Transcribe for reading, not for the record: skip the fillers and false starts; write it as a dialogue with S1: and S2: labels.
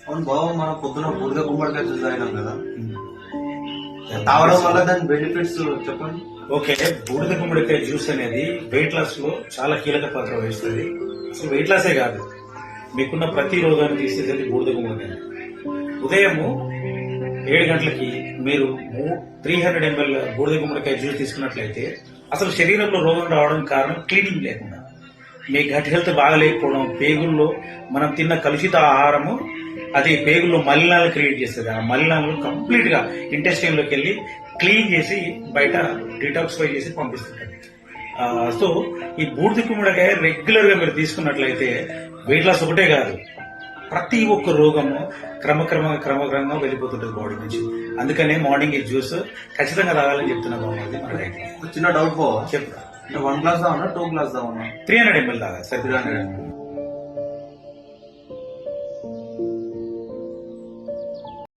S1: అవును బాబు, మనం పొద్దున బూడిద గుమ్మడికాయ జ్యూస్ తాగినాం కదా, తాగడం వల్ల దాని బెనిఫిట్స్ చెప్పండి.
S2: ఓకే, బూడిద గుమ్మడికాయ జ్యూస్ అనేది వెయిట్ లాస్ లో చాలా కీలక పాత్ర వహిస్తుంది. అసలు వెయిట్ లాసే కాదు, మీకున్న ప్రతి రోగాన్ని తీసేది బూడిద గుమ్మడికాయ. ఉదయము 7 గంటలకి మీరు 300 ml బూడిద గుమ్మడికాయ జ్యూస్ తీసుకున్నట్లయితే అసలు శరీరంలో రోగం రావడం కారణం క్లీనింగ్ లేకుండా, మీ గట్ హెల్త్ బాగా లేకపోవడం, పేగుల్లో మనం తిన్న కలుషిత ఆహారము అది పేగుల్లో మలినాలు క్రియేట్ చేస్తుంది. ఆ మలినాలు కంప్లీట్ గా ఇంటెస్టైన్ లోకి వెళ్ళి క్లీన్ చేసి బయట డిటాక్సిఫై చేసి పంపిస్తుంది. సో ఈ బూడిద గుమ్మడికాయ రెగ్యులర్ గా మీరు తీసుకున్నట్లయితే వెయిట్ లాస్ ఒకటే కాదు, ప్రతి ఒక్క రోగము క్రమక్రమంగా వెళ్ళిపోతుంటుంది బాడీ నుంచి. అందుకనే మార్నింగ్ ఈ జ్యూస్ ఖచ్చితంగా తాగాలని చెప్తున్నా బాగుంది. మన రైతు
S1: చిన్న డౌట్ బాబు,
S2: చెప్తా,
S1: 1 గ్లాస్ తాగనా 2 గ్లాస్ తాగనా?
S2: 300 ml తాగా సార్.
S1: 300 ml.